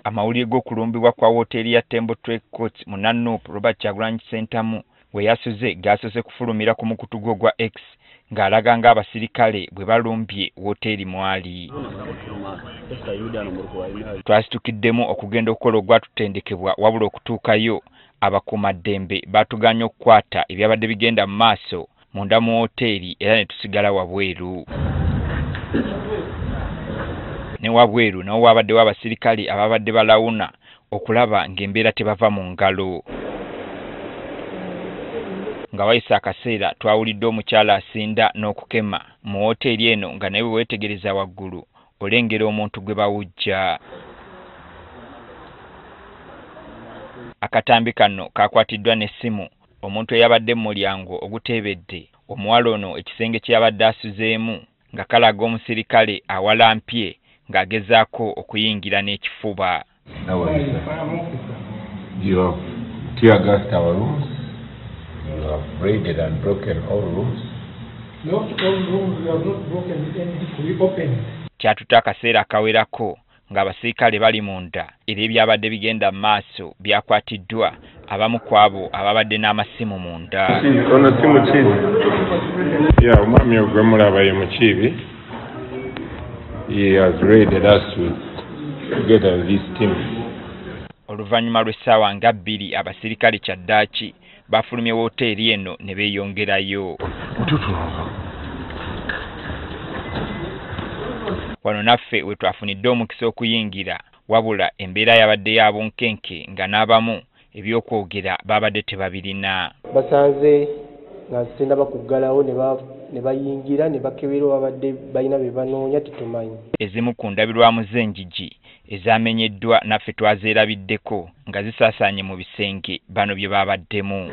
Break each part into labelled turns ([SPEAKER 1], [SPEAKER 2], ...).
[SPEAKER 1] amawulire g'okulumbibwa kwa wooteeri ya Temple Trek Court mu Nanuupu Robert Kyagulanyi Center we yasuze gaasose kufulumira ku mukutu gwo gwa X ng'alaga ng'abasirikale bwe balumbye wooteeri mwali. Twasitukiddemu okugenda okukola ogwatutendekebwa wabula okutuukayo abakuumaddembe baatuganya okukwata ebyabadde bigenda mu maaso munda mu wooteeri era ne tusigala wabweru. Ne wabweru nawo wabaddewo abasirikale ababadde balawuna okulaba ng'embeera tebava mu ngalo. Nga wayisa akaseera twawulidde omukyala asinda n'okukema mu wooteeri eno nga naye weetegereza waggulu olengera omuntu gwe bawujja. Akatambi kano kakwatiddwa n'essimu omuntu eyabadde mu mulyango oguteebedde omuwala ono ekisenge kye yabadde asuzeemu nga kalaga omusirikale awalampye ng'agezaako okuyingira n'ekifuba.
[SPEAKER 2] You have tear gassed our rooms. You have raided and broken all rooms.
[SPEAKER 3] Not all rooms, we have not broken anything. We opened.
[SPEAKER 1] Kyatuta akaseera akawerako ng'abasirikale bali munda era ebyabadde bigenda mu maaso byakwatiddwa abamu ku abo ababadde n'amasimu munda.
[SPEAKER 2] Ono si Mukiibi. Omwami ogwe mulaba ye Mukiibi. He has raided us together with his team.
[SPEAKER 1] Oluvannyuma lw'essaawa nga 2 abasirikale kyaddaaki bafulumye wooteeri eno ne beeyongerayo. Wano naffe we twafunidde omukisa okuyingira wabula embeera yabadde ya bunkenke nga n'abamu ebyokwogera babadde tebabirina.
[SPEAKER 4] Basanze nga zitenda bakuggalawo ne bayingira ne bakebera babadde balina bye banoonya tetumanyi.
[SPEAKER 1] Ezimu ku ndabirwamu z'enjigi ezamenyeddwa naffe twazeerabiddeko nga zisaasaanye mu bisenge bano bye babaddemu.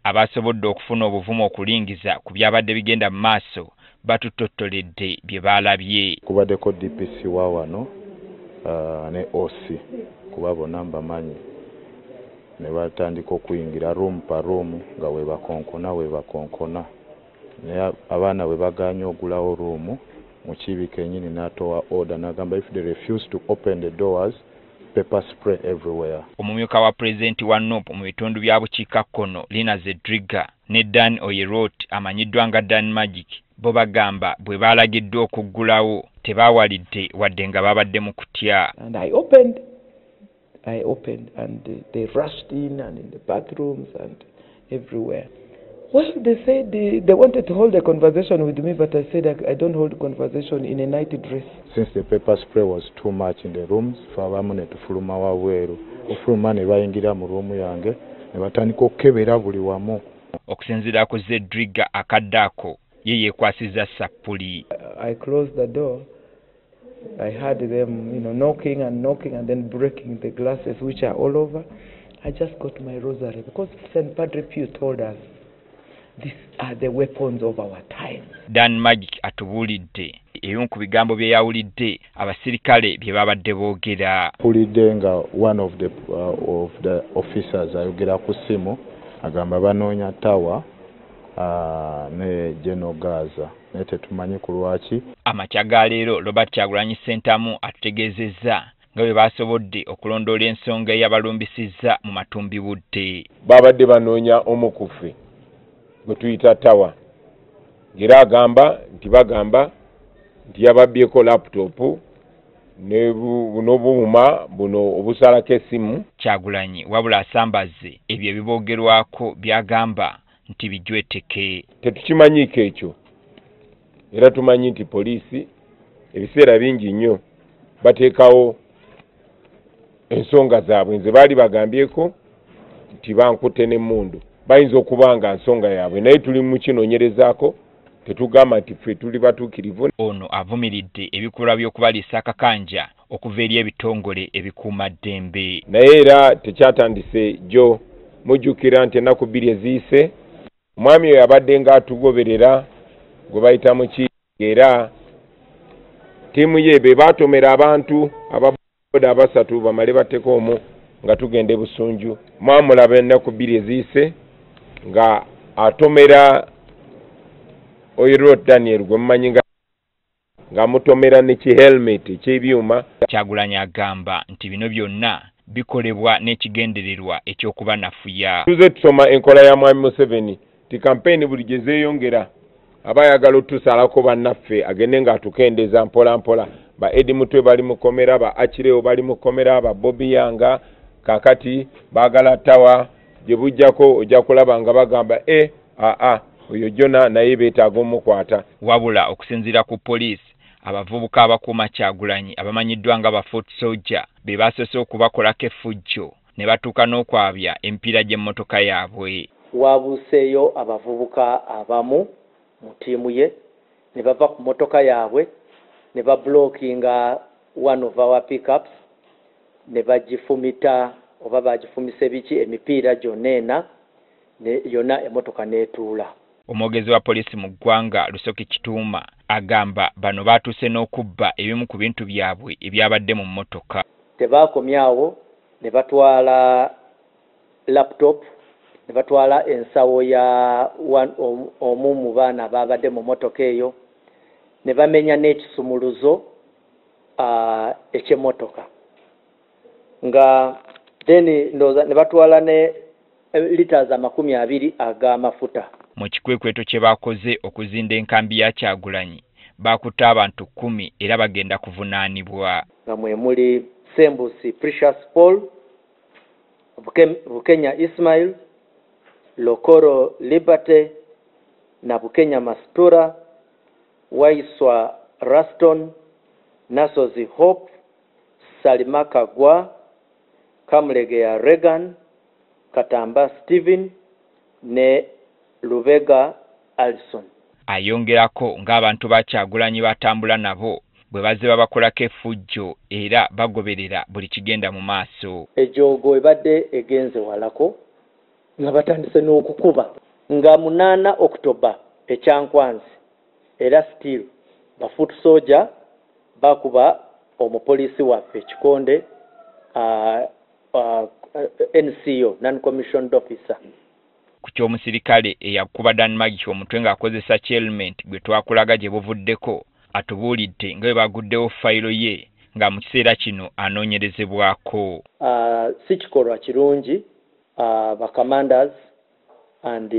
[SPEAKER 1] Abasobodde okufuna obuvumu okulingiza ku byabadde bigenda mu maaso batutottoledde bye baalabye.
[SPEAKER 5] Kubaddeko DPC wa wano ne OC kuba bonna mbamanyi ne batandika okuyingira room pa room nga webakonkona naye abaana we baganya ogulawo room Mukiibi kennyini n'atowa order n'agamba if they refuse to open the doors pepper spray everywhere.
[SPEAKER 1] Omumyuka wa pulezidenti wa Nuupu mu bitundu bya bukiikakkono Lina Zedriga ne Dan Oyerot amanyiddwa nga Dan Magic bo bagamba bwe baalagiddwa okuggulawo tebaawalidde wadde nga babadde mu kutya.
[SPEAKER 6] And I opened and they rushed in and in the bathrooms and everywhere. Well, they said they wanted to hold a conversation with me, but I said I don't hold conversation in a night dress.
[SPEAKER 5] Since the pepper spray was too much in the rooms, abamu ne tufuluma wabweru. Ofuluma ne bayingira mu room yange ne batandika okukebera buli wamu.
[SPEAKER 1] Okusinziira ku Zedriga akadde ako ye yeekwasiza sappuli.
[SPEAKER 6] I closed the door. I heard them, knocking and then breaking the glasses which are all over. I just got my rosary because St. Padre Pio told us these are the weapons of our time.
[SPEAKER 1] Dan Magic atubuulidde ebimu ku bigambo bye yawulidde abasirikale bye babadde boogera.
[SPEAKER 5] Mpulidde nga one of the officers ayogera ku ssimu agamba banoonya tawa ne General Gaza naye tetumanyi ku lwaki.
[SPEAKER 1] Amakya ga leero Robert Kyagulanyi Center atutegeezezza nga bwe basobodde okulondoola ensonga eyabalumbisizza mu matumbi budde.
[SPEAKER 2] Babadde banoonya omukufe gwe tuyita tawa era agamba nti yababbyeko laptop n'obuuma buno obusalako essimu.
[SPEAKER 1] Kyagulanyi wabula asambaze ebyo ebiboogerwako byagamba nti bijweteke.
[SPEAKER 2] Tetukimanyiiko ekyo era tumanyi nti poliisi ebiseera bingi nnyo bateekawo ensonga zaabwe. Nze baali bagambyeko nti bankutte n'emmundu bayinza okuba nga nsonga yaabwe naye tuli mu kinoonyerezaako tetugamba nti ffe tuli batuukirivu.
[SPEAKER 1] Ono avumiridde ebikolwa by'okubaliisa akakanja okuva eri ebitongole ebikuuma ddembe.
[SPEAKER 2] Naye era tekyatandise jjo mujjukira nti ennaku 2 eziyise omwami oyo abadde ng'atugoberera gwe bayita Mukiibi era ttiimu ye be baatomera abantu ababoda 3 bamale batteko omwo nga tugenda e Busunju. Mwamulaba ennaku 2 eziyise nga atomera Oyerot Daniel gwe mumanyi nga nga mutomera ne ki-helmet eky'ebyuma.
[SPEAKER 1] Kyagulanyi agamba nti bino byonna bikolebwa n'ekigendererwa ekyokuba nafuya.
[SPEAKER 2] Tuze tusoma enkola ya Mwami Museveni ti kampeni buli gye zeeyongera aba ayagala otusalako bannaffe agende ng'atukendeeza mpola mpola. Ba Eddie Mutwe bali mu kkomera, ba Achireo bali mu kkomera, ba Bobby Yanga kakati baagala tawa gye bujjako ojja kulaba nga bagamba oyo Jona naye beetaaga omukwata.
[SPEAKER 1] Wabula okusinziira ku poliisi, abavubuka abakuuma Kyagulanyi abamanyiddwa nga ba Foot Soldier be basoose okubakolako effujjo ne batuuka n'okwabya empiira gy'emmotoka yaabwe.
[SPEAKER 7] Waabuuseeyo abavubuka abamu mu ttiimu ye ne bava ku mmotoka yaabwe ne bablockinga one of our pickups ne bagifumita oba bagifumise biki emipiira gyonna ena yonna emmotoka n'etuula.
[SPEAKER 1] Omwogezi wa poliisi mu ggwanga Lusoki Kituuma agamba bano baatuuse n'okubba ebimu ku bintu byabwe ebyabadde mu mmotoka.
[SPEAKER 7] Tebaakomyawo ne batwala laptop ne batwala ensawo ya omu mu baana ababadde mu mmotoka eyo ne bamenya n'ekisumuluzo eky'emmotoka nga then ndoza ne batwala ne liters 20 ag'amafuta.
[SPEAKER 1] Mu kikwekweto kye baakoze okuzinda enkambi ya Kyagulanyi bakutte abantu 10 era bagenda kuvunaanibwa.
[SPEAKER 7] Nga mwe muli Sembusi Precious Paul, Bukenya Ismail, Lokoro Liberty, na Bukenya Mastura, Waiswa Raston, Nasozi Hope, Salima Kagwa, Kamlegea Regan, Katamba Steven ne Lubega Alison.
[SPEAKER 1] Ayongerako ng'abantu ba Kyagulanyi batambula nabo bwe bazze babakolako effujjo era bagoberera buli kigenda mu maaso.
[SPEAKER 7] Ejoogo ebadde egenze walako nga batandise n'okukuba nga 8 Oktoba ekyankwanzi era still ba Foot Soldier bakuba omupoliisi waffe Kikonde NCO non-commissioned officer.
[SPEAKER 1] Ku ky'omusirikale eyakuba Danmagi omutwe ng'akozesa helmet gwe twakulaga gye buvuddeko atubuulidde nga bwe baguddewo fayiro ye nga mu kiseera kino anoonyerezebwako.
[SPEAKER 7] Si kikolwa kirungi ba commanders and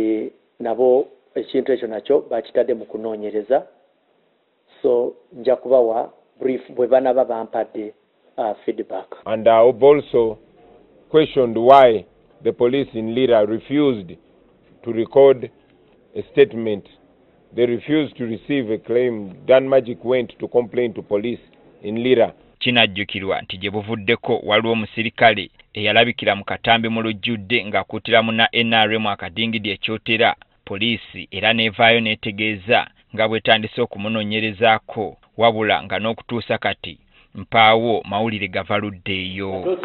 [SPEAKER 7] nabo ekintu ekyo nakyo bakitadde mu kunoonyereza, so nja kubawa brief bwe banaba bampadde feedback.
[SPEAKER 2] And I've also questioned why the police in Lira refused to record a statement. They refused to receive a claim. Danmagi went to complain to police in Lira.
[SPEAKER 1] Kinajjukirwa nti gye buvuddeko waliwo omusirikale eyalabikira mu katambi mu lujjudde ng'akuutiramu na NRM akadingidi ekyotera poliisi era neevaayo n'etegeeza nga bwetandise okumunoonyerezaako wabula nga n'okutuusa kati mpaawo mawulire gavaluddeeyo.